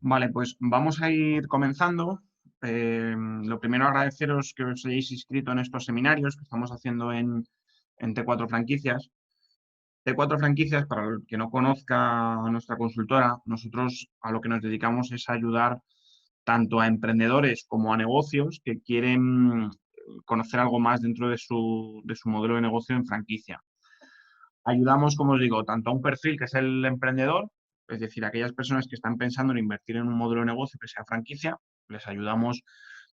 Vale, pues vamos a ir comenzando. Lo primero, agradeceros que os hayáis inscrito en estos seminarios que estamos haciendo en T4 Franquicias. T4 Franquicias, para el que no conozca a nuestra consultora, nosotros a lo que nos dedicamos es a ayudar tanto a emprendedores como a negocios que quieren conocer algo más dentro de su modelo de negocio en franquicia. Ayudamos, como os digo, tanto a un perfil que es el emprendedor, es decir, aquellas personas que están pensando en invertir en un modelo de negocio que sea franquicia, les ayudamos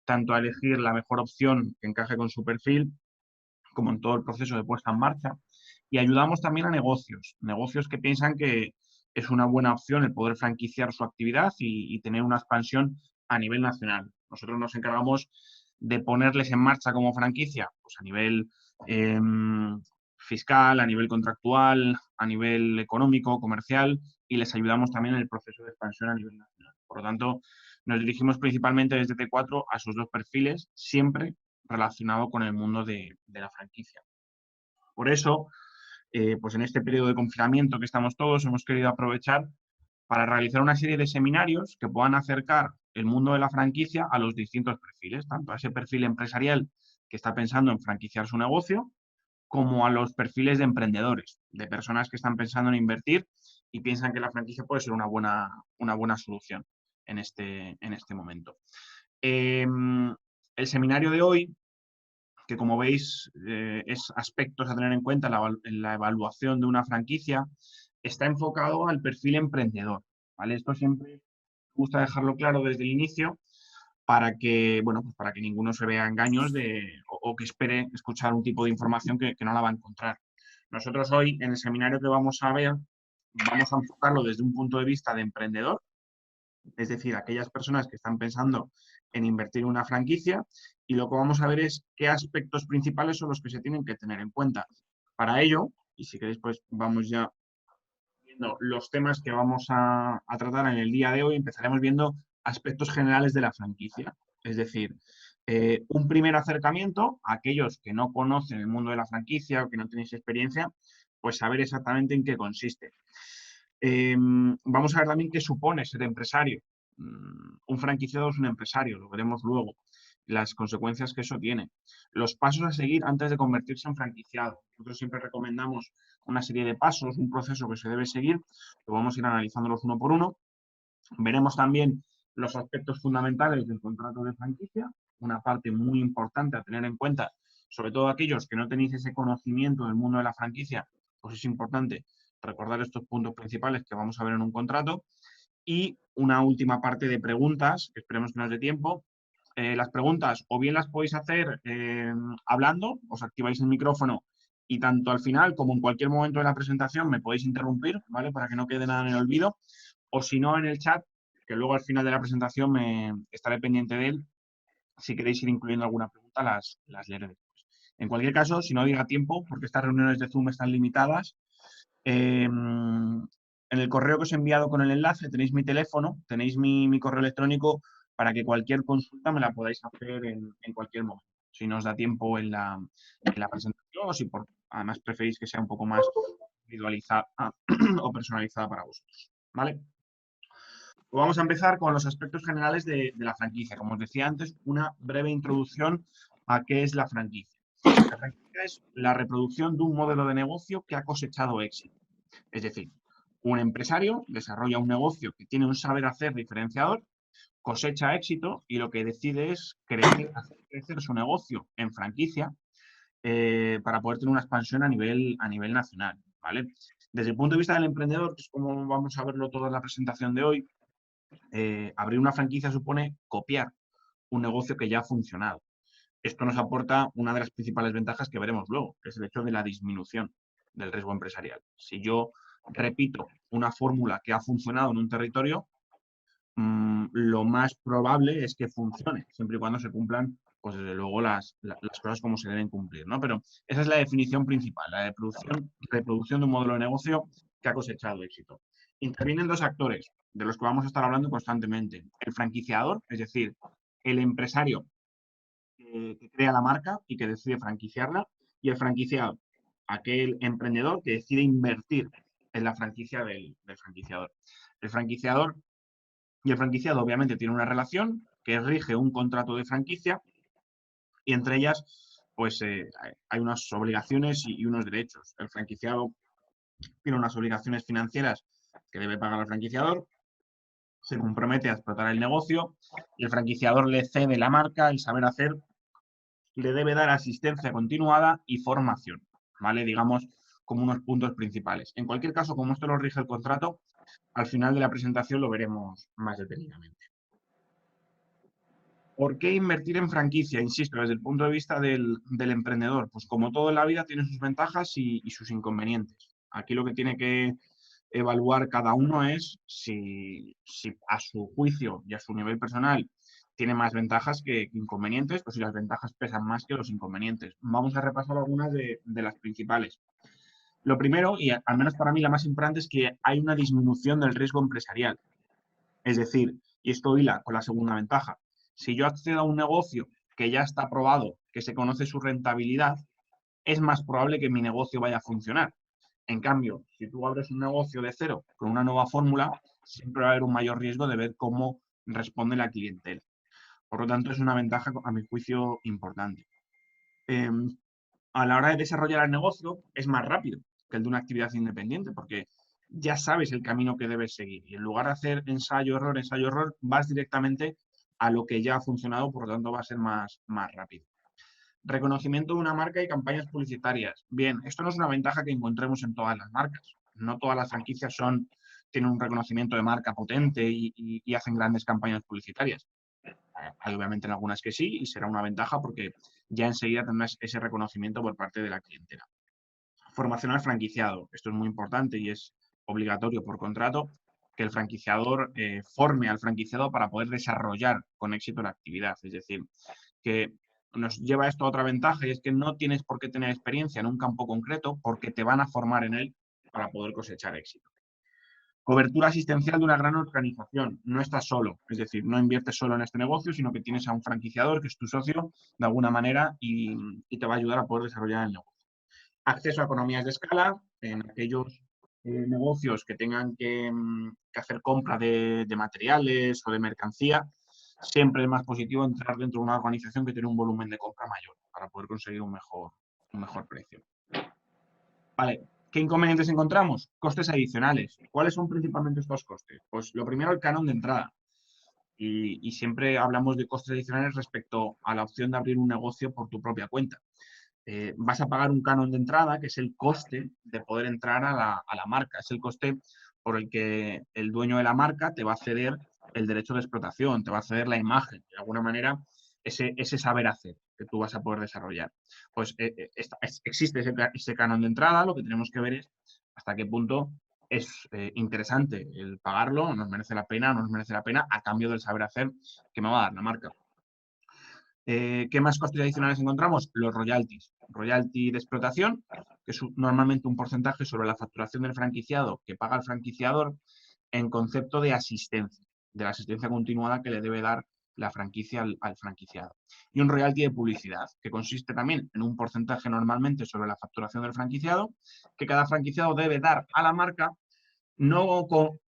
tanto a elegir la mejor opción que encaje con su perfil, como en todo el proceso de puesta en marcha. Y ayudamos también a negocios que piensan que es una buena opción el poder franquiciar su actividad y tener una expansión a nivel nacional. Nosotros nos encargamos de ponerles en marcha como franquicia, pues a nivel eh, fiscal, a nivel contractual, a nivel económico, comercial, y les ayudamos también en el proceso de expansión a nivel nacional. Por lo tanto, nos dirigimos principalmente desde T4 a sus dos perfiles, siempre relacionado con el mundo de la franquicia. Por eso, pues en este periodo de confinamiento que estamos todos, hemos querido aprovechar para realizar una serie de seminarios que puedan acercar el mundo de la franquicia a los distintos perfiles, tanto a ese perfil empresarial que está pensando en franquiciar su negocio, como a los perfiles de emprendedores, de personas que están pensando en invertir y piensan que la franquicia puede ser una buena solución en este momento. El seminario de hoy, que como veis es aspectos a tener en cuenta en la evaluación de una franquicia, está enfocado al perfil emprendedor, ¿vale? Esto siempre me gusta dejarlo claro desde el inicio para que, bueno, pues para que ninguno se vea engaños o que espere escuchar un tipo de información que no la va a encontrar. Nosotros hoy, en el seminario que vamos a ver, vamos a enfocarlo desde un punto de vista de emprendedor, es decir, aquellas personas que están pensando en invertir en una franquicia, y lo que vamos a ver es qué aspectos principales son los que se tienen que tener en cuenta. Para ello, y si queréis, pues vamos ya viendo los temas que vamos a tratar en el día de hoy. Empezaremos viendo aspectos generales de la franquicia, es decir, un primer acercamiento a aquellos que no conocen el mundo de la franquicia o que no tenéis experiencia, pues saber exactamente en qué consiste. Vamos a ver también qué supone ser empresario. Un franquiciado es un empresario, lo veremos luego, las consecuencias que eso tiene. Los pasos a seguir antes de convertirse en franquiciado. Nosotros siempre recomendamos una serie de pasos, un proceso que se debe seguir, lo vamos a ir analizándolos uno por uno. Veremos también los aspectos fundamentales del contrato de franquicia, una parte muy importante a tener en cuenta, sobre todo aquellos que no tenéis ese conocimiento del mundo de la franquicia, pues es importante recordar estos puntos principales que vamos a ver en un contrato. Y una última parte de preguntas, que esperemos que nos dé tiempo. Las preguntas o bien las podéis hacer hablando, os activáis el micrófono y tanto al final como en cualquier momento de la presentación me podéis interrumpir, ¿vale? Para que no quede nada en el olvido. O si no, en el chat, que luego al final de la presentación me estaré pendiente de él. Si queréis ir incluyendo alguna pregunta, las leeré después. En cualquier caso, si no diga tiempo, porque estas reuniones de Zoom están limitadas, en el correo que os he enviado con el enlace tenéis mi teléfono, tenéis mi correo electrónico para que cualquier consulta me la podáis hacer en cualquier momento. Si no os da tiempo en la presentación o si además preferís que sea un poco más individualizada o personalizada para vosotros. ¿Vale? Pues vamos a empezar con los aspectos generales de la franquicia. Como os decía antes, una breve introducción a qué es la franquicia. La franquicia es la reproducción de un modelo de negocio que ha cosechado éxito. Es decir, un empresario desarrolla un negocio que tiene un saber hacer diferenciador, cosecha éxito y lo que decide es hacer crecer su negocio en franquicia para poder tener una expansión a nivel nacional. ¿Vale? Desde el punto de vista del emprendedor, que es como vamos a verlo toda en la presentación de hoy, abrir una franquicia supone copiar un negocio que ya ha funcionado. Esto nos aporta una de las principales ventajas que veremos luego, que es el hecho de la disminución del riesgo empresarial. Si yo repito una fórmula que ha funcionado en un territorio, lo más probable es que funcione, siempre y cuando se cumplan, pues desde luego, las cosas como se deben cumplir, ¿no? Pero esa es la definición principal, la de reproducción de un modelo de negocio que ha cosechado éxito. Intervienen dos actores, de los que vamos a estar hablando constantemente. El franquiciador, es decir, el empresario que crea la marca y que decide franquiciarla, y el franquiciado, aquel emprendedor que decide invertir en la franquicia del franquiciador. El franquiciador Y el franquiciado obviamente tiene una relación que rige un contrato de franquicia y entre ellas pues hay unas obligaciones y unos derechos. El franquiciado tiene unas obligaciones financieras que debe pagar al franquiciador, se compromete a explotar el negocio y el franquiciador le cede la marca, el saber hacer, le debe dar asistencia continuada y formación, ¿vale? Digamos, como unos puntos principales. En cualquier caso, como esto lo rige el contrato, al final de la presentación lo veremos más detenidamente. ¿Por qué invertir en franquicia? Insisto, desde el punto de vista del emprendedor, pues como todo en la vida tiene sus ventajas y sus inconvenientes. Aquí lo que tiene que evaluar cada uno es si a su juicio y a su nivel personal tiene más ventajas que inconvenientes, pues si las ventajas pesan más que los inconvenientes. Vamos a repasar algunas de las principales. Lo primero, y al menos para mí la más importante, es que hay una disminución del riesgo empresarial. Es decir, y esto hila con la segunda ventaja, si yo accedo a un negocio que ya está probado, que se conoce su rentabilidad, es más probable que mi negocio vaya a funcionar. En cambio, si tú abres un negocio de cero con una nueva fórmula, siempre va a haber un mayor riesgo de ver cómo responde la clientela. Por lo tanto, es una ventaja, a mi juicio, importante. Eh, a la hora de desarrollar el negocio, es más rápido que el de una actividad independiente, porque ya sabes el camino que debes seguir. Y en lugar de hacer ensayo-error, vas directamente a lo que ya ha funcionado, por lo tanto va a ser más rápido. Reconocimiento de una marca y campañas publicitarias. Bien, esto no es una ventaja que encontremos en todas las marcas. No todas las franquicias tienen un reconocimiento de marca potente y hacen grandes campañas publicitarias. Hay obviamente en algunas que sí y será una ventaja porque ya enseguida tendrás ese reconocimiento por parte de la clientela. Formación al franquiciado. Esto es muy importante y es obligatorio por contrato que el franquiciador forme al franquiciado para poder desarrollar con éxito la actividad. Es decir, que nos lleva esto a otra ventaja y es que no tienes por qué tener experiencia en un campo concreto porque te van a formar en él para poder cosechar éxito. Cobertura asistencial de una gran organización. No estás solo, es decir, no inviertes solo en este negocio, sino que tienes a un franquiciador que es tu socio de alguna manera y te va a ayudar a poder desarrollar el negocio. Acceso a economías de escala en aquellos negocios que tengan que hacer compra de materiales o de mercancía. Siempre es más positivo entrar dentro de una organización que tiene un volumen de compra mayor para poder conseguir un mejor precio. Vale, ¿qué inconvenientes encontramos? Costes adicionales. ¿Cuáles son principalmente estos costes? Pues lo primero, el canon de entrada. Y siempre hablamos de costes adicionales respecto a la opción de abrir un negocio por tu propia cuenta. Vas a pagar un canon de entrada, que es el coste de poder entrar a la marca. Es el coste por el que el dueño de la marca te va a ceder el derecho de explotación, te va a ceder la imagen, de alguna manera ese saber hacer que tú vas a poder desarrollar. Pues existe ese canon de entrada, lo que tenemos que ver es hasta qué punto es interesante el pagarlo, nos merece la pena, no nos merece la pena, a cambio del saber hacer que me va a dar la marca. ¿Qué más costes adicionales encontramos? Los royalties. Royalty de explotación, que es normalmente un porcentaje sobre la facturación del franquiciado que paga el franquiciador en concepto de asistencia, de la asistencia continuada que le debe dar la franquicia al franquiciado. Y un royalty de publicidad, que consiste también en un porcentaje normalmente sobre la facturación del franquiciado, que cada franquiciado debe dar a la marca, no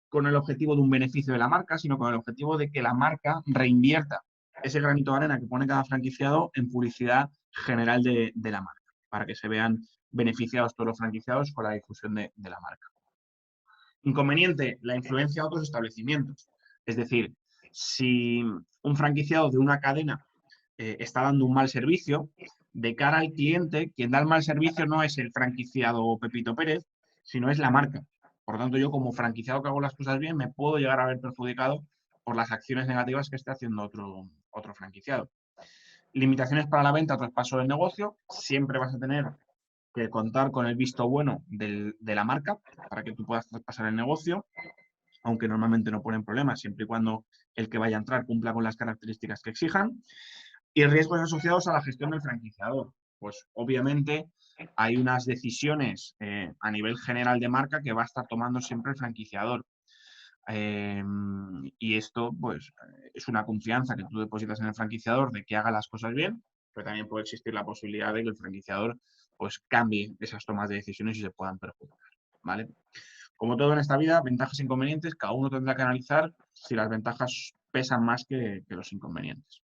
con el objetivo de un beneficio de la marca, sino con el objetivo de que la marca reinvierta ese granito de arena que pone cada franquiciado en publicidad general de la marca, para que se vean beneficiados todos los franquiciados con la difusión de la marca. Inconveniente, la influencia de otros establecimientos. Es decir, si un franquiciado de una cadena está dando un mal servicio, de cara al cliente, quien da el mal servicio no es el franquiciado Pepito Pérez, sino es la marca. Por lo tanto, yo como franquiciado que hago las cosas bien, me puedo llegar a ver perjudicado por las acciones negativas que esté haciendo otro franquiciado. Limitaciones para la venta, traspaso del negocio. Siempre vas a tener que contar con el visto bueno de la marca para que tú puedas traspasar el negocio, aunque normalmente no ponen problemas, siempre y cuando el que vaya a entrar cumpla con las características que exijan. Y riesgos asociados a la gestión del franquiciador. Pues obviamente hay unas decisiones a nivel general de marca que va a estar tomando siempre el franquiciador. Y esto, pues, es una confianza que tú depositas en el franquiciador de que haga las cosas bien, pero también puede existir la posibilidad de que el franquiciador, pues, cambie esas tomas de decisiones y se puedan perjudicar, ¿vale? Como todo en esta vida, ventajas e inconvenientes, cada uno tendrá que analizar si las ventajas pesan más que los inconvenientes.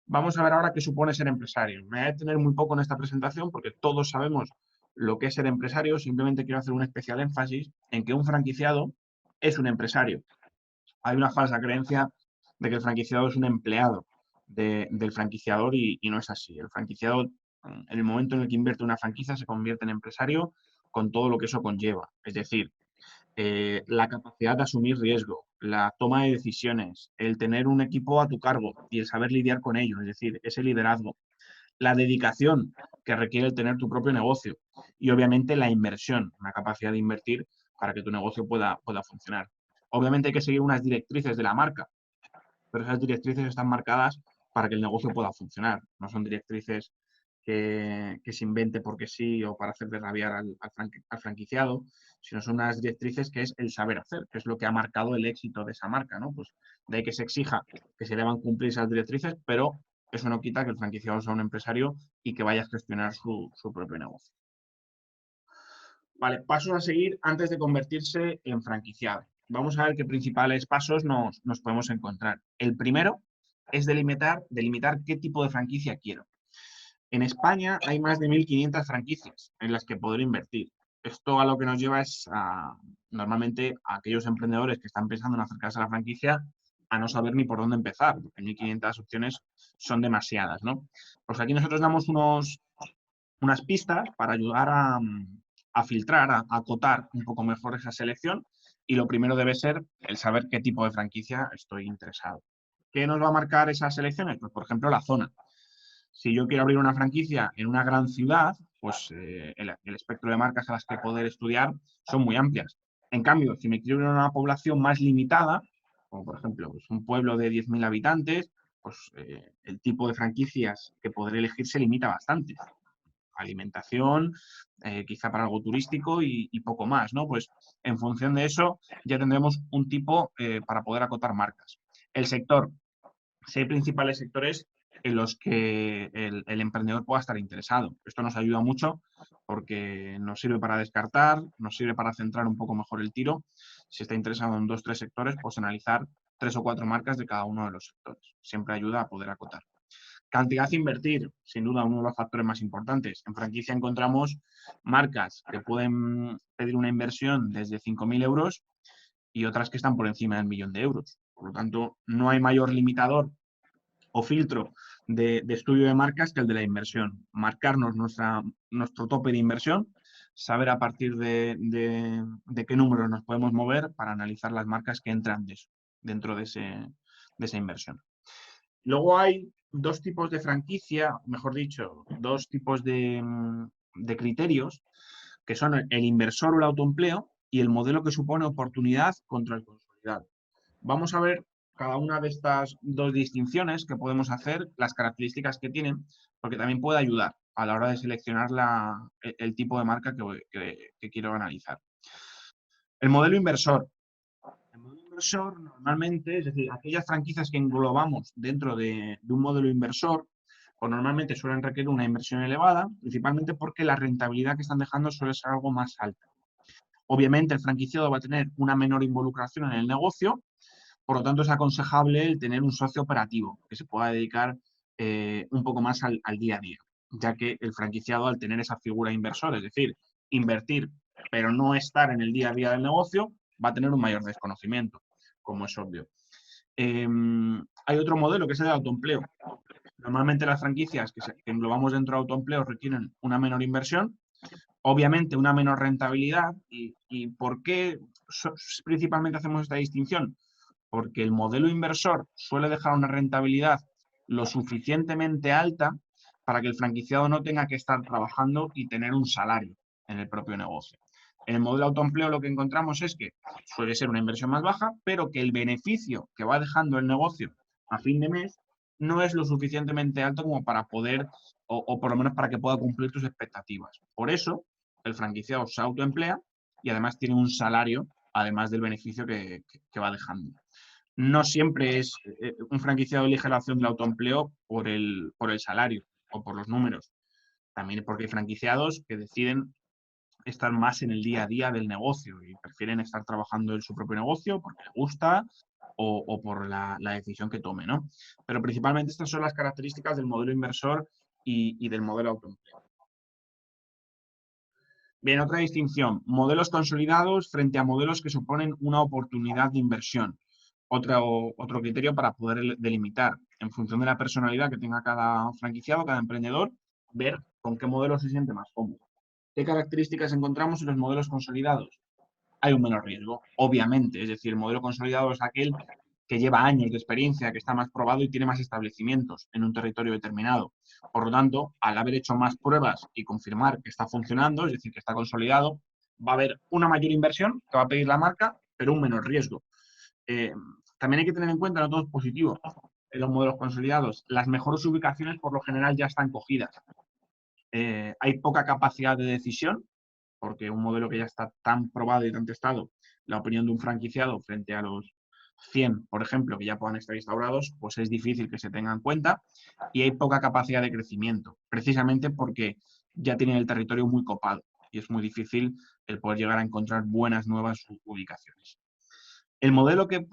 Vamos a ver ahora qué supone ser empresario. Me voy a detener muy poco en esta presentación porque todos sabemos lo que es ser empresario. Simplemente quiero hacer un especial énfasis en que un franquiciado es un empresario. Hay una falsa creencia de que el franquiciado es un empleado del franquiciador y no es así. El franquiciado, en el momento en el que invierte una franquicia, se convierte en empresario con todo lo que eso conlleva. Es decir, la capacidad de asumir riesgo, la toma de decisiones, el tener un equipo a tu cargo y el saber lidiar con ello, es decir, ese liderazgo, la dedicación que requiere el tener tu propio negocio y obviamente la inversión, una capacidad de invertir para que tu negocio pueda funcionar. Obviamente hay que seguir unas directrices de la marca, pero esas directrices están marcadas para que el negocio pueda funcionar. No son directrices que se invente porque sí o para hacer de rabiar al franquiciado, sino son unas directrices que es el saber hacer, que es lo que ha marcado el éxito de esa marca, ¿no? Pues de ahí que se exija que se deban cumplir esas directrices, pero eso no quita que el franquiciado sea un empresario y que vaya a gestionar su propio negocio. Vale, pasos a seguir antes de convertirse en franquiciado. Vamos a ver qué principales pasos nos podemos encontrar. El primero es delimitar qué tipo de franquicia quiero. En España hay más de 1.500 franquicias en las que poder invertir. Esto a lo que nos lleva es normalmente a aquellos emprendedores que están pensando en acercarse a la franquicia a no saber ni por dónde empezar, porque 1.500 opciones son demasiadas, ¿no? Pues aquí nosotros damos unas pistas para ayudar a filtrar, a acotar un poco mejor esa selección y lo primero debe ser el saber qué tipo de franquicia estoy interesado. ¿Qué nos va a marcar esas selecciones? Pues, por ejemplo, la zona. Si yo quiero abrir una franquicia en una gran ciudad, pues el espectro de marcas a las que poder estudiar son muy amplias. En cambio, si me quiero ir a una población más limitada, como por ejemplo pues un pueblo de 10.000 habitantes, pues el tipo de franquicias que podré elegir se limita bastante. Alimentación, quizá para algo turístico y poco más, ¿no? Pues en función de eso ya tendremos un tipo para poder acotar marcas. El sector, 6 principales sectores en los que el emprendedor pueda estar interesado. Esto nos ayuda mucho porque nos sirve para descartar, nos sirve para centrar un poco mejor el tiro. Si está interesado en 2 o 3 sectores, pues analizar 3 o 4 marcas de cada uno de los sectores. Siempre ayuda a poder acotar. Cantidad a invertir, sin duda, uno de los factores más importantes. En franquicia encontramos marcas que pueden pedir una inversión desde 5.000 euros y otras que están por encima del 1.000.000 de euros. Por lo tanto, no hay mayor limitador o filtro de estudio de marcas que el de la inversión. Marcarnos nuestro tope de inversión, saber a partir de qué números nos podemos mover para analizar las marcas que entran dentro de esa inversión. Luego hay 2 tipos de franquicia, mejor dicho, 2 tipos de criterios, que son el inversor o el autoempleo y el modelo que supone oportunidad contra el consolidado. Vamos a ver cada una de estas 2 distinciones que podemos hacer, las características que tienen, porque también puede ayudar a la hora de seleccionar el tipo de marca que quiero analizar. El modelo inversor. El modelo inversor normalmente, es decir, aquellas franquicias que englobamos dentro de un modelo inversor, pues normalmente suelen requerir una inversión elevada, principalmente porque la rentabilidad que están dejando suele ser algo más alta. Obviamente el franquiciado va a tener una menor involucración en el negocio, por lo tanto es aconsejable el tener un socio operativo que se pueda dedicar un poco más al día a día, ya que el franquiciado al tener esa figura inversor, es decir, invertir pero no estar en el día a día del negocio, va a tener un mayor desconocimiento, como es obvio. Hay otro modelo que es el de autoempleo. Normalmente las franquicias que englobamos dentro de autoempleo requieren una menor inversión, obviamente una menor rentabilidad. ¿Y por qué principalmente hacemos esta distinción? Porque el modelo inversor suele dejar una rentabilidad lo suficientemente alta para que el franquiciado no tenga que estar trabajando y tener un salario en el propio negocio. En el modelo autoempleo lo que encontramos es que suele ser una inversión más baja, pero que el beneficio que va dejando el negocio a fin de mes no es lo suficientemente alto como para poder, o por lo menos para que pueda cumplir tus expectativas. Por eso, el franquiciado se autoemplea y además tiene un salario, además del beneficio que va dejando. No siempre es un franquiciado elige la opción del autoempleo por el salario o por los números. También porque hay franquiciados que deciden estar más en el día a día del negocio y prefieren estar trabajando en su propio negocio porque les gusta o por la decisión que tome, ¿no? Pero principalmente estas son las características del modelo inversor y del modelo autoempleo. Bien, otra distinción, modelos consolidados frente a modelos que suponen una oportunidad de inversión. Otro criterio para poder delimitar, en función de la personalidad que tenga cada franquiciado, cada emprendedor, ver con qué modelo se siente más cómodo. ¿Qué características encontramos en los modelos consolidados? Hay un menor riesgo, obviamente. Es decir, el modelo consolidado es aquel que lleva años de experiencia, que está más probado y tiene más establecimientos en un territorio determinado. Por lo tanto, al haber hecho más pruebas y confirmar que está funcionando, es decir, que está consolidado, va a haber una mayor inversión que va a pedir la marca, pero un menor riesgo. Eh, También hay que tener en cuenta, no todo es positivo, en los modelos consolidados, las mejores ubicaciones por lo general ya están cogidas. Hay poca capacidad de decisión, porque un modelo que ya está tan probado y tan testado, la opinión de un franquiciado frente a los 100, por ejemplo, que ya puedan estar instaurados, pues es difícil que se tenga en cuenta y hay poca capacidad de crecimiento, precisamente porque ya tienen el territorio muy copado y es muy difícil el poder llegar a encontrar buenas nuevas ubicaciones. El modelo que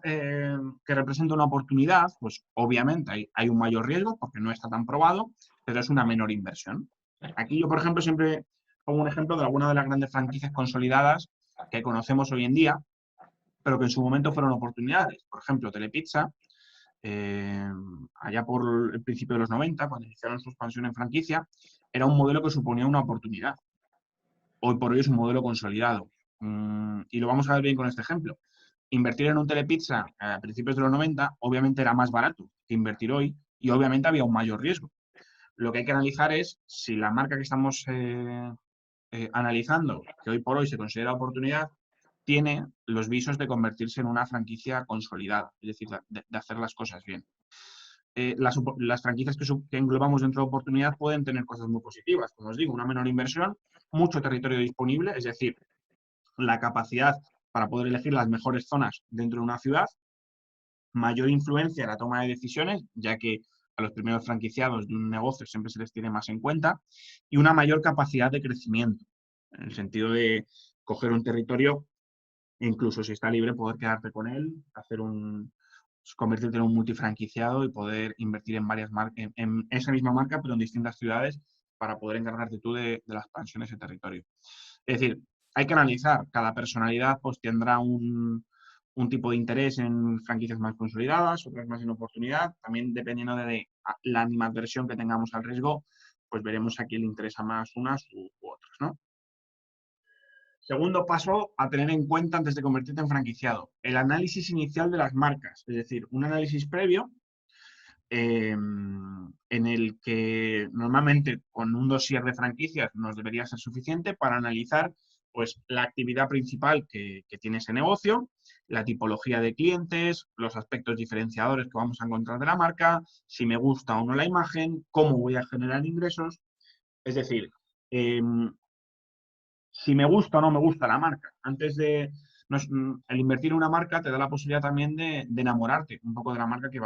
representa una oportunidad, pues obviamente hay un mayor riesgo porque no está tan probado, pero es una menor inversión. Aquí yo, por ejemplo, siempre pongo un ejemplo de alguna de las grandes franquicias consolidadas que conocemos hoy en día, pero que en su momento fueron oportunidades. Por ejemplo, Telepizza, allá por el principio de los 90, cuando iniciaron su expansión en franquicia, era un modelo que suponía una oportunidad. Hoy por hoy es un modelo consolidado. Y lo vamos a ver bien con este ejemplo. Invertir en un Telepizza a principios de los 90 obviamente era más barato que invertir hoy y obviamente había un mayor riesgo. Lo que hay que analizar es si la marca que estamos analizando, que hoy por hoy se considera oportunidad, tiene los visos de convertirse en una franquicia consolidada, es decir, de hacer las cosas bien. Las franquicias que englobamos dentro de oportunidad pueden tener cosas muy positivas, como os digo, una menor inversión, mucho territorio disponible, es decir, la capacidad para poder elegir las mejores zonas dentro de una ciudad, mayor influencia en la toma de decisiones, ya que a los primeros franquiciados de un negocio siempre se les tiene más en cuenta, y una mayor capacidad de crecimiento, en el sentido de coger un territorio e incluso si está libre poder quedarte con él, convertirte en un multifranquiciado y poder invertir en varias marcas, en esa misma marca, pero en distintas ciudades para poder encargarte tú de la expansión de ese territorio. Es decir, hay que analizar, cada personalidad pues tendrá un tipo de interés en franquicias más consolidadas, otras más en oportunidad, también dependiendo de la animadversión que tengamos al riesgo, pues veremos a quién le interesa más unas u otras, ¿no? Segundo paso a tener en cuenta antes de convertirte en franquiciado, el análisis inicial de las marcas, es decir, un análisis previo en el que normalmente con un dossier de franquicias nos debería ser suficiente para analizar pues, la actividad principal que tiene ese negocio, la tipología de clientes, los aspectos diferenciadores que vamos a encontrar de la marca, si me gusta o no la imagen, cómo voy a generar ingresos. Es decir, eh, si me gusta o no me gusta la marca. Antes de el invertir en una marca te da la posibilidad también de enamorarte un poco de la marca que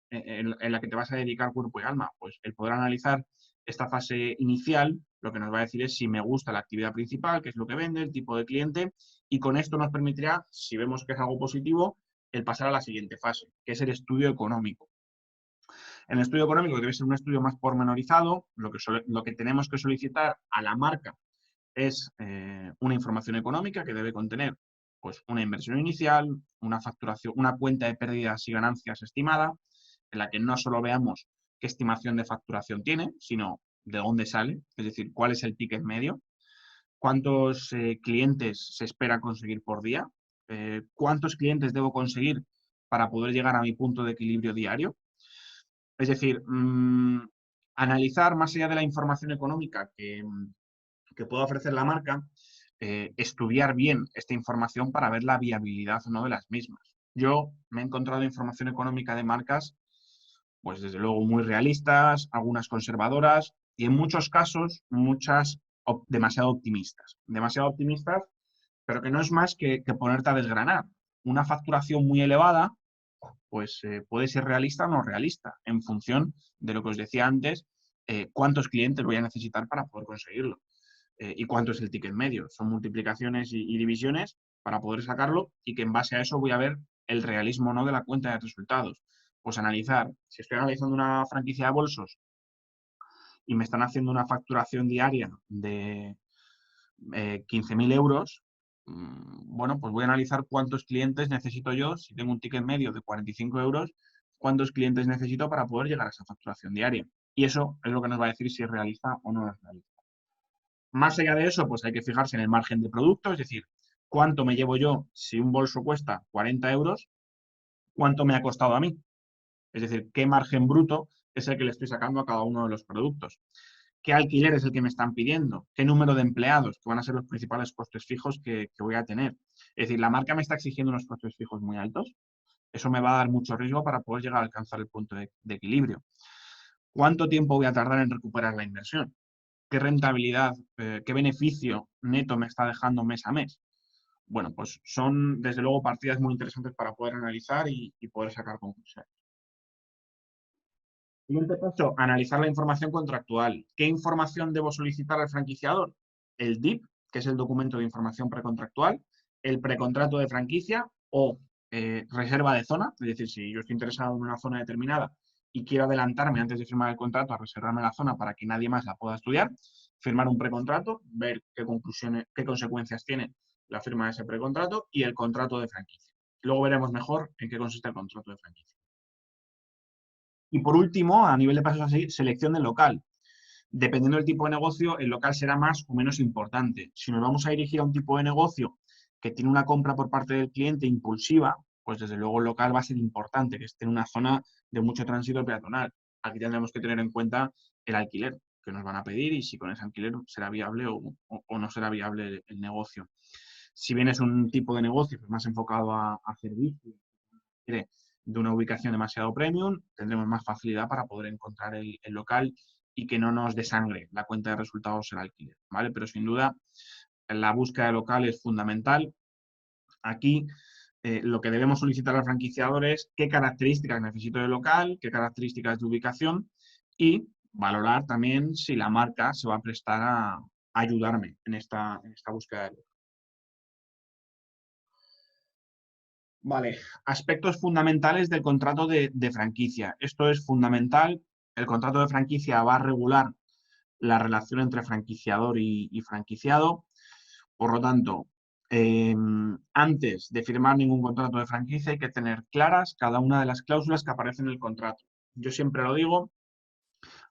en la que te vas a dedicar cuerpo y alma. Pues el poder analizar esta fase inicial, lo que nos va a decir es si me gusta la actividad principal, qué es lo que vende, el tipo de cliente, y con esto nos permitirá, si vemos que es algo positivo, el pasar a la siguiente fase, que es el estudio económico. En el estudio económico, que debe ser un estudio más pormenorizado, lo que tenemos que solicitar a la marca es una información económica que debe contener pues, una inversión inicial, una facturación, una cuenta de pérdidas y ganancias estimada, en la que no solo veamos qué estimación de facturación tiene, sino de dónde sale, es decir, cuál es el ticket medio, cuántos clientes se espera conseguir por día, cuántos clientes debo conseguir para poder llegar a mi punto de equilibrio diario. Es decir, analizar más allá de la información económica que pueda ofrecer la marca, estudiar bien esta información para ver la viabilidad o no de las mismas. Yo me he encontrado información económica de marcas, pues desde luego muy realistas, algunas conservadoras y en muchos casos muchas demasiado optimistas. Demasiado optimistas, pero que no es más que ponerte a desgranar. Una facturación muy elevada, pues puede ser realista o no realista, en función de lo que os decía antes, cuántos clientes voy a necesitar para poder conseguirlo. ¿Y cuánto es el ticket medio? Son multiplicaciones y divisiones para poder sacarlo y que en base a eso voy a ver el realismo o no de la cuenta de resultados. Pues analizar, si estoy analizando una franquicia de bolsos y me están haciendo una facturación diaria de 15.000 euros, bueno, pues voy a analizar cuántos clientes necesito yo, si tengo un ticket medio de 45 euros, cuántos clientes necesito para poder llegar a esa facturación diaria. Y eso es lo que nos va a decir si es realista o no es realista. Más allá de eso, pues hay que fijarse en el margen de producto, es decir, cuánto me llevo yo si un bolso cuesta 40 euros, cuánto me ha costado a mí. Es decir, qué margen bruto es el que le estoy sacando a cada uno de los productos. ¿Qué alquiler es el que me están pidiendo? ¿Qué número de empleados? Que van a ser los principales costes fijos que voy a tener. Es decir, la marca me está exigiendo unos costes fijos muy altos. Eso me va a dar mucho riesgo para poder llegar a alcanzar el punto de equilibrio. ¿Cuánto tiempo voy a tardar en recuperar la inversión? ¿Qué rentabilidad, qué beneficio neto me está dejando mes a mes? Bueno, pues son desde luego partidas muy interesantes para poder analizar y poder sacar conclusiones. Siguiente paso, analizar la información contractual. ¿Qué información debo solicitar al franquiciador? El DIP, que es el documento de información precontractual, el precontrato de franquicia o reserva de zona, es decir, si yo estoy interesado en una zona determinada y quiero adelantarme antes de firmar el contrato a reservarme la zona para que nadie más la pueda estudiar, firmar un precontrato, ver qué conclusiones, qué consecuencias tiene la firma de ese precontrato y el contrato de franquicia. Luego veremos mejor en qué consiste el contrato de franquicia. Y por último, a nivel de pasos a seguir, selección del local. Dependiendo del tipo de negocio, el local será más o menos importante. Si nos vamos a dirigir a un tipo de negocio que tiene una compra por parte del cliente impulsiva, pues desde luego el local va a ser importante, que esté en una zona de mucho tránsito peatonal. Aquí tendremos que tener en cuenta el alquiler que nos van a pedir y si con ese alquiler será viable o no será viable el negocio. Si bien es un tipo de negocio pues, más enfocado a servicios, de una ubicación demasiado premium, tendremos más facilidad para poder encontrar el local y que no nos desangre la cuenta de resultados el alquiler, ¿vale? Pero sin duda, la búsqueda de local es fundamental. Aquí lo que debemos solicitar al franquiciador es qué características necesito de local, qué características de ubicación y valorar también si la marca se va a prestar a ayudarme en esta búsqueda de local. Vale, aspectos fundamentales del contrato de franquicia. Esto es fundamental. El contrato de franquicia va a regular la relación entre franquiciador y franquiciado. Por lo tanto, antes de firmar ningún contrato de franquicia hay que tener claras cada una de las cláusulas que aparecen en el contrato. Yo siempre lo digo,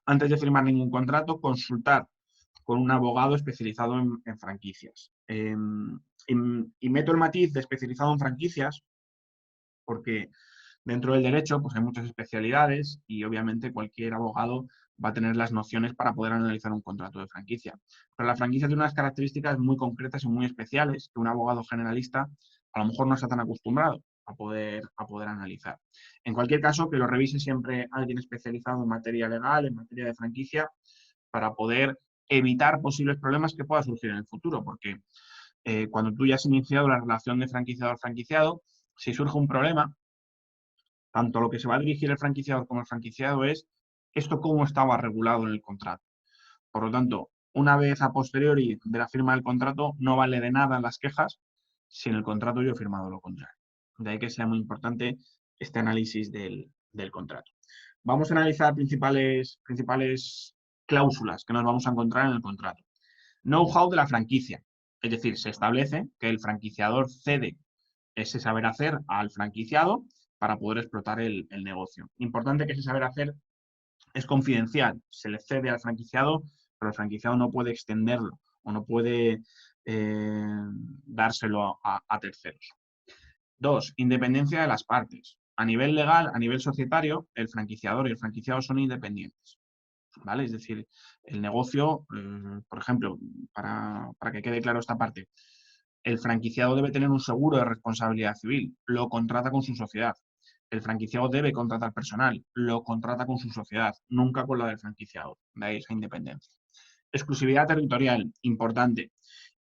antes de firmar ningún contrato, consultar con un abogado especializado en franquicias. Y meto el matiz de especializado en franquicias porque dentro del derecho pues hay muchas especialidades y obviamente cualquier abogado va a tener las nociones para poder analizar un contrato de franquicia. Pero la franquicia tiene unas características muy concretas y muy especiales que un abogado generalista a lo mejor no está tan acostumbrado a poder analizar. En cualquier caso, que lo revise siempre alguien especializado en materia legal, en materia de franquicia, para poder evitar posibles problemas que puedan surgir en el futuro, porque cuando tú ya has iniciado la relación de franquiciador-franquiciado, si surge un problema, tanto lo que se va a dirigir el franquiciador como el franquiciado es esto cómo estaba regulado en el contrato. Por lo tanto, una vez a posteriori de la firma del contrato, no vale de nada las quejas si en el contrato yo he firmado lo contrario. De ahí que sea muy importante este análisis del contrato. Vamos a analizar principales cláusulas que nos vamos a encontrar en el contrato. Know-how de la franquicia. Es decir, se establece que el franquiciador cede ese saber hacer al franquiciado para poder explotar el negocio. Importante que ese saber hacer es confidencial, se le cede al franquiciado, pero el franquiciado no puede extenderlo o no puede dárselo a terceros. 2. Independencia de las partes. A nivel legal, a nivel societario, el franquiciador y el franquiciado son independientes. ¿Vale? Es decir, el negocio, por ejemplo, para que quede claro esta parte, el franquiciado debe tener un seguro de responsabilidad civil, lo contrata con su sociedad. El franquiciado debe contratar personal, lo contrata con su sociedad, nunca con la del franquiciado. De ahí esa independencia. Exclusividad territorial, importante.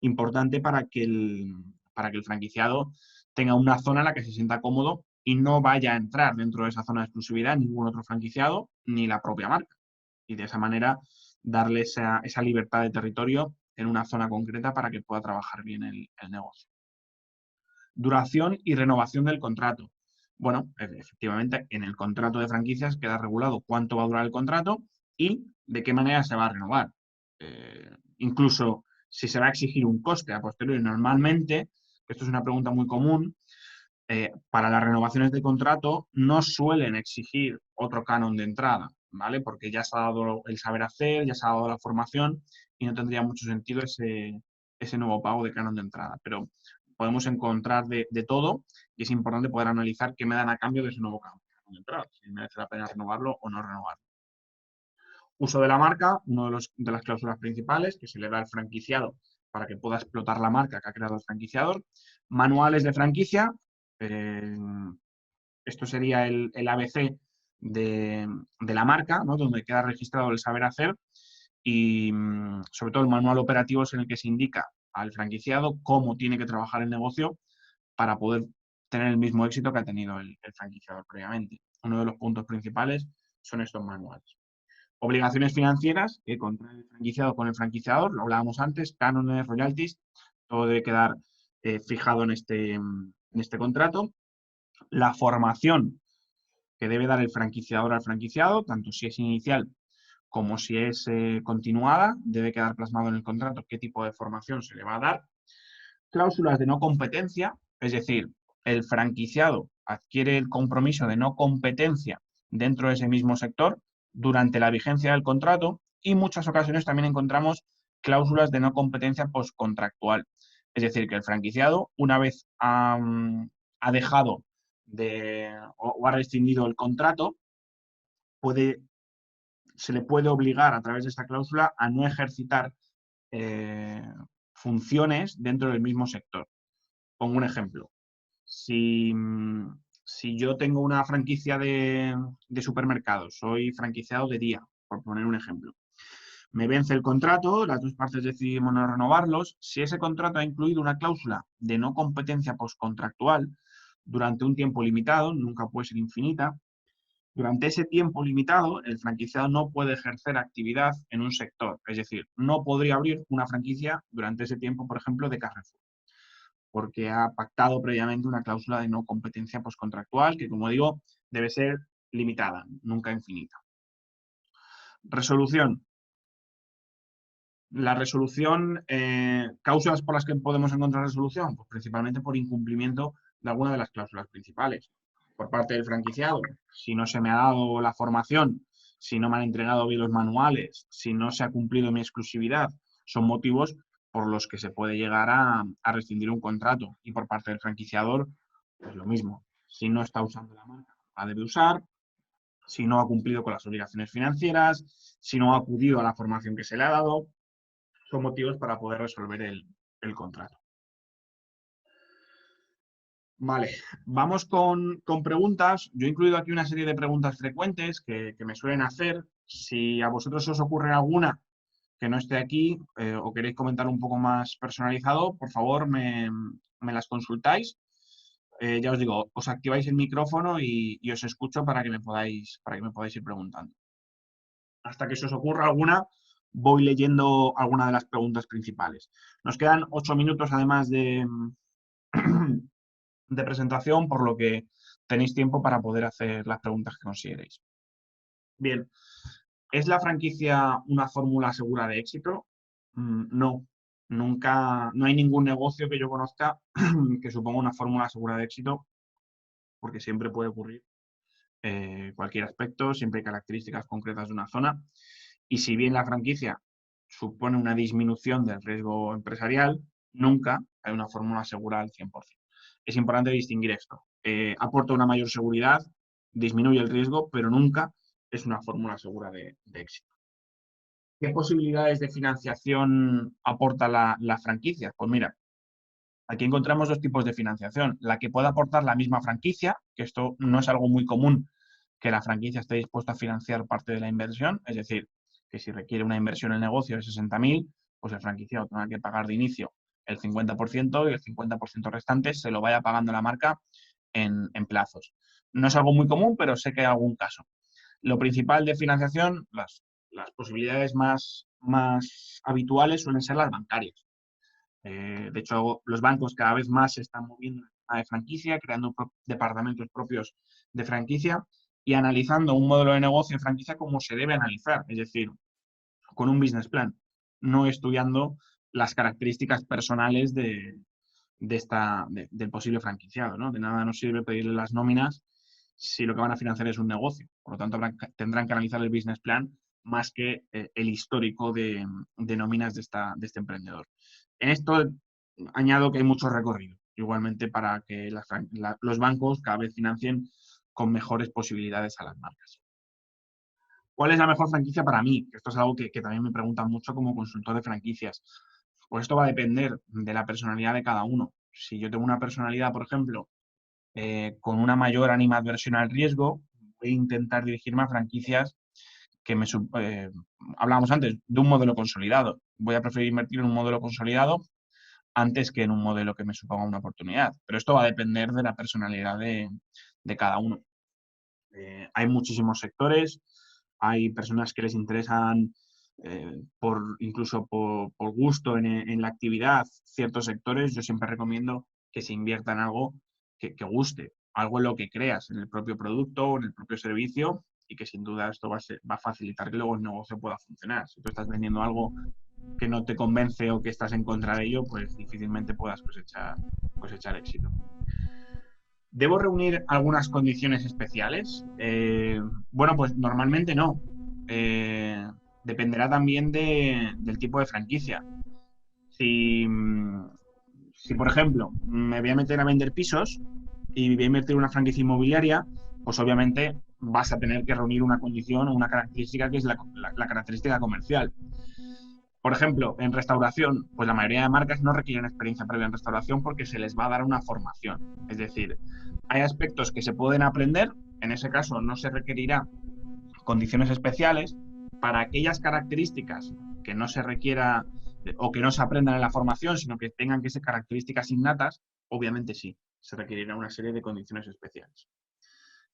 Importante para que el franquiciado tenga una zona en la que se sienta cómodo y no vaya a entrar dentro de esa zona de exclusividad ningún otro franquiciado ni la propia marca. Y de esa manera darle esa libertad de territorio en una zona concreta para que pueda trabajar bien el negocio. Duración y renovación del contrato. Bueno, efectivamente, en el contrato de franquicias queda regulado cuánto va a durar el contrato y de qué manera se va a renovar. Incluso si se va a exigir un coste a posteriori. Normalmente, esto es una pregunta muy común, para las renovaciones de contrato no suelen exigir otro canon de entrada, ¿vale? Porque ya se ha dado el saber hacer, ya se ha dado la formación y no tendría mucho sentido ese nuevo pago de canon de entrada. Pero podemos encontrar de todo y es importante poder analizar qué me dan a cambio de ese nuevo canon de entrada, si merece la pena renovarlo o no renovarlo. Uso de la marca, una de las cláusulas principales que se le da al franquiciado para que pueda explotar la marca que ha creado el franquiciador. Manuales de franquicia. Esto sería el ABC de la marca, ¿no? Donde queda registrado el saber hacer y sobre todo el manual operativo es en el que se indica al franquiciado cómo tiene que trabajar el negocio para poder tener el mismo éxito que ha tenido el franquiciador previamente. Uno de los puntos principales son estos manuales. Obligaciones financieras que contrae el franquiciado con el franquiciador, lo hablábamos antes, cánones, royalties, todo debe quedar fijado en este contrato. La formación que debe dar el franquiciador al franquiciado, tanto si es inicial como si es continuada, debe quedar plasmado en el contrato qué tipo de formación se le va a dar. Cláusulas de no competencia, es decir, el franquiciado adquiere el compromiso de no competencia dentro de ese mismo sector durante la vigencia del contrato y en muchas ocasiones también encontramos cláusulas de no competencia postcontractual. Es decir, que el franquiciado, una vez ha dejado o ha rescindido el contrato, se le puede obligar a través de esta cláusula a no ejercitar funciones dentro del mismo sector. Pongo un ejemplo. Si yo tengo una franquicia de supermercados, soy franquiciado de día, por poner un ejemplo. Me vence el contrato, las dos partes decidimos no renovarlos. Si ese contrato ha incluido una cláusula de no competencia postcontractual durante un tiempo limitado, nunca puede ser infinita, durante ese tiempo limitado, el franquiciado no puede ejercer actividad en un sector. Es decir, no podría abrir una franquicia durante ese tiempo, por ejemplo, de Carrefour, porque ha pactado previamente una cláusula de no competencia postcontractual que, como digo, debe ser limitada, nunca infinita. Resolución. La resolución, causas por las que podemos encontrar resolución, pues principalmente por incumplimiento de alguna de las cláusulas principales. Por parte del franquiciado, si no se me ha dado la formación, si no me han entregado bien los manuales, si no se ha cumplido mi exclusividad, son motivos por los que se puede llegar a rescindir un contrato. Y por parte del franquiciador, pues lo mismo. Si no está usando la marca, la debe usar. Si no ha cumplido con las obligaciones financieras, si no ha acudido a la formación que se le ha dado, son motivos para poder resolver el contrato. Vale, vamos con preguntas. Yo he incluido aquí una serie de preguntas frecuentes que me suelen hacer. Si a vosotros os ocurre alguna que no esté aquí o queréis comentar un poco más personalizado, por favor me las consultáis. Ya os digo, os activáis el micrófono y os escucho para que me podáis ir preguntando. Hasta que se os ocurra alguna, voy leyendo alguna de las preguntas principales. Nos quedan 8 minutos además de presentación, por lo que tenéis tiempo para poder hacer las preguntas que consideréis. Bien, ¿es la franquicia una fórmula segura de éxito? No, nunca, no hay ningún negocio que yo conozca que suponga una fórmula segura de éxito, porque siempre puede ocurrir cualquier aspecto, siempre hay características concretas de una zona. Y si bien la franquicia supone una disminución del riesgo empresarial, nunca hay una fórmula segura al 100%. Es importante distinguir esto. Aporta una mayor seguridad, disminuye el riesgo, pero nunca es una fórmula segura de éxito. ¿Qué posibilidades de financiación aporta la franquicia? Pues mira, aquí encontramos dos tipos de financiación. La que puede aportar la misma franquicia, que esto no es algo muy común, que la franquicia esté dispuesta a financiar parte de la inversión, es decir, que si requiere una inversión en el negocio de 60.000, pues el franquiciado tenga que pagar de inicio el 50% y el 50% restante se lo vaya pagando la marca en plazos. No es algo muy común, pero sé que hay algún caso. Lo principal de financiación, las posibilidades más más habituales suelen ser las bancarias. De hecho, los bancos cada vez más se están moviendo a franquicia, creando departamentos propios de franquicia y analizando un modelo de negocio de franquicia como se debe analizar, es decir, con un business plan, no estudiando las características personales del posible franquiciado, ¿no? De nada nos sirve pedirle las nóminas si lo que van a financiar es un negocio. Por lo tanto, tendrán que analizar el business plan más que el histórico de nóminas de este emprendedor. En esto añado que hay mucho recorrido, igualmente para que los bancos cada vez financien con mejores posibilidades a las marcas. ¿Cuál es la mejor franquicia para mí? Esto es algo que también me preguntan mucho como consultor de franquicias. Pues esto va a depender de la personalidad de cada uno. Si yo tengo una personalidad, por ejemplo, con una mayor animadversión al riesgo, voy a intentar dirigirme a franquicias que hablábamos antes, de un modelo consolidado. Voy a preferir invertir en un modelo consolidado antes que en un modelo que me suponga una oportunidad. Pero esto va a depender de la personalidad de cada uno. Hay muchísimos sectores, hay personas que les interesan incluso por gusto en la actividad ciertos sectores. Yo siempre recomiendo que se invierta en algo que guste, algo en lo que creas, en el propio producto o en el propio servicio, y que sin duda esto va a facilitar que luego el negocio pueda funcionar. Si tú estás vendiendo algo que no te convence o que estás en contra de ello, pues difícilmente puedas cosechar éxito. ¿Debo reunir algunas condiciones especiales? Bueno, pues normalmente no. Dependerá también del tipo de franquicia. Si, si, por ejemplo, me voy a meter a vender pisos y voy a invertir en una franquicia inmobiliaria, pues obviamente vas a tener que reunir una condición o una característica que es la característica comercial. Por ejemplo, en restauración, pues la mayoría de marcas no requieren experiencia previa en restauración porque se les va a dar una formación. Es decir, hay aspectos que se pueden aprender, en ese caso no se requerirá condiciones especiales. Para aquellas características que no se requiera o que no se aprendan en la formación, sino que tengan que ser características innatas, obviamente sí, se requerirá una serie de condiciones especiales.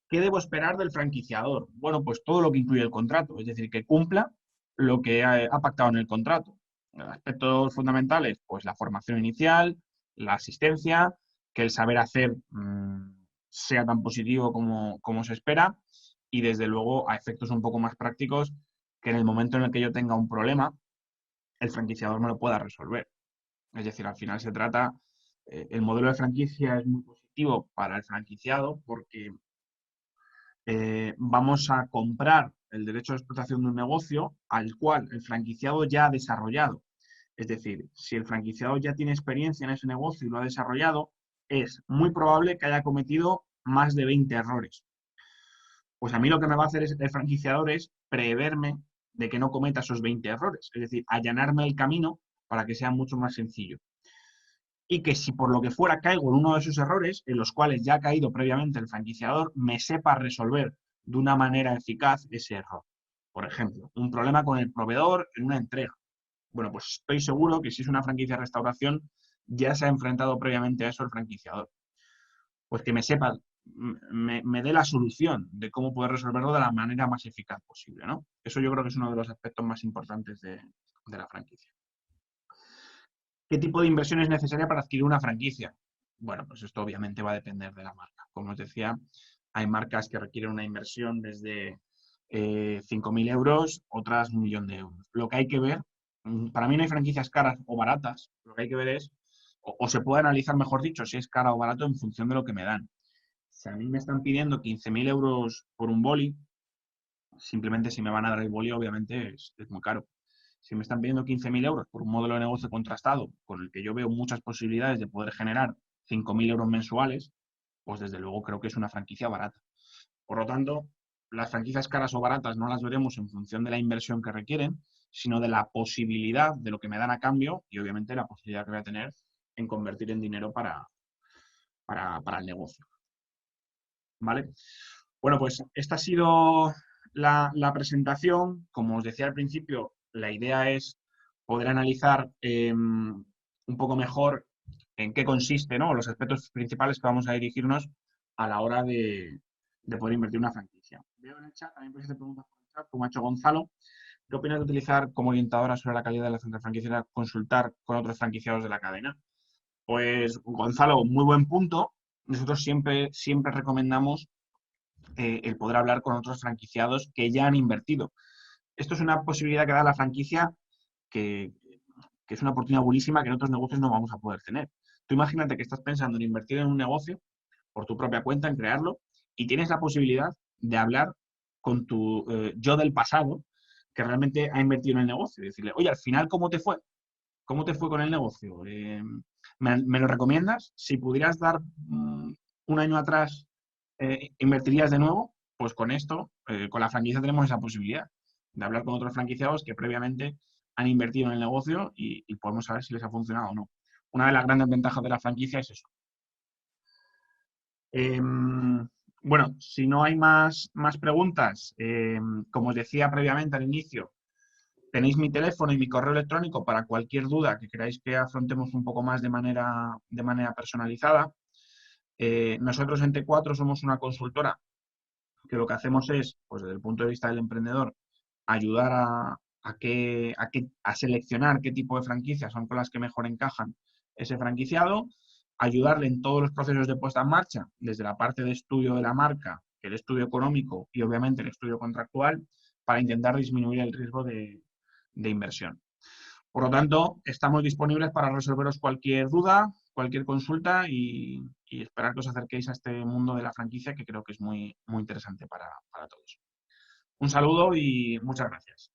¿Qué debo esperar del franquiciador? Bueno, pues todo lo que incluye el contrato, es decir, que cumpla lo que ha pactado en el contrato. Aspectos fundamentales, pues la formación inicial, la asistencia, que el saber hacer sea tan positivo como se espera y desde luego a efectos un poco más prácticos, que en el momento en el que yo tenga un problema, el franquiciador me lo pueda resolver. Es decir, al final se trata, el modelo de franquicia es muy positivo para el franquiciado porque vamos a comprar el derecho de explotación de un negocio al cual el franquiciado ya ha desarrollado. Es decir, si el franquiciado ya tiene experiencia en ese negocio y lo ha desarrollado, es muy probable que haya cometido más de 20 errores. Pues a mí lo que me va a hacer el franquiciador es preverme de que no cometa esos 20 errores. Es decir, allanarme el camino para que sea mucho más sencillo. Y que si por lo que fuera caigo en uno de esos errores, en los cuales ya ha caído previamente el franquiciador, me sepa resolver de una manera eficaz ese error. Por ejemplo, un problema con el proveedor en una entrega. Bueno, pues estoy seguro que si es una franquicia de restauración, ya se ha enfrentado previamente a eso el franquiciador. Pues que me sepa, me dé la solución de cómo poder resolverlo de la manera más eficaz posible, ¿no? Eso yo creo que es uno de los aspectos más importantes de la franquicia. ¿Qué tipo de inversión es necesaria para adquirir una franquicia? Bueno, pues esto obviamente va a depender de la marca. Como os decía, hay marcas que requieren una inversión desde 5.000 euros, otras 1.000.000 de euros. Lo que hay que ver, para mí no hay franquicias caras o baratas, lo que hay que ver es, o se puede analizar, mejor dicho, si es cara o barato en función de lo que me dan. Si a mí me están pidiendo 15.000 euros por un boli, simplemente si me van a dar el boli, obviamente es muy caro. Si me están pidiendo 15.000 euros por un modelo de negocio contrastado, con el que yo veo muchas posibilidades de poder generar 5.000 euros mensuales, pues desde luego creo que es una franquicia barata. Por lo tanto, las franquicias caras o baratas no las veremos en función de la inversión que requieren, sino de la posibilidad de lo que me dan a cambio y obviamente la posibilidad que voy a tener en convertir en dinero para el negocio. ¿Vale? Bueno, pues esta ha sido la presentación. Como os decía al principio, la idea es poder analizar un poco mejor en qué consiste, ¿no? Los aspectos principales que vamos a dirigirnos a la hora de poder invertir en una franquicia. Veo en el chat, también podéis hacer preguntas por el chat, como ha hecho Gonzalo. ¿Qué opinas de utilizar como orientadora sobre la calidad de la central franquiciera consultar con otros franquiciados de la cadena? Pues, Gonzalo, muy buen punto. Nosotros siempre recomendamos el poder hablar con otros franquiciados que ya han invertido. Esto es una posibilidad que da la franquicia que, que es una oportunidad buenísima que en otros negocios no vamos a poder tener. Tú imagínate que estás pensando en invertir en un negocio por tu propia cuenta, en crearlo, y tienes la posibilidad de hablar con tu yo del pasado que realmente ha invertido en el negocio y decirle, oye, al final, ¿cómo te fue? ¿Cómo te fue con el negocio? ¿Me lo recomiendas? Si pudieras dar un año atrás, ¿invertirías de nuevo? Pues con esto, con la franquicia tenemos esa posibilidad de hablar con otros franquiciados que previamente han invertido en el negocio y podemos saber si les ha funcionado o no. Una de las grandes ventajas de la franquicia es eso. Bueno, si no hay más preguntas, como os decía previamente al inicio, tenéis mi teléfono y mi correo electrónico para cualquier duda que queráis que afrontemos un poco más de manera personalizada. Nosotros en T4 somos una consultora que lo que hacemos es, pues desde el punto de vista del emprendedor, ayudar a seleccionar qué tipo de franquicias son con las que mejor encajan ese franquiciado, ayudarle en todos los procesos de puesta en marcha, desde la parte de estudio de la marca, el estudio económico y obviamente el estudio contractual, para intentar disminuir el riesgo de inversión. Por lo tanto, estamos disponibles para resolveros cualquier duda, cualquier consulta y esperar que os acerquéis a este mundo de la franquicia que creo que es muy interesante para todos. Un saludo y muchas gracias.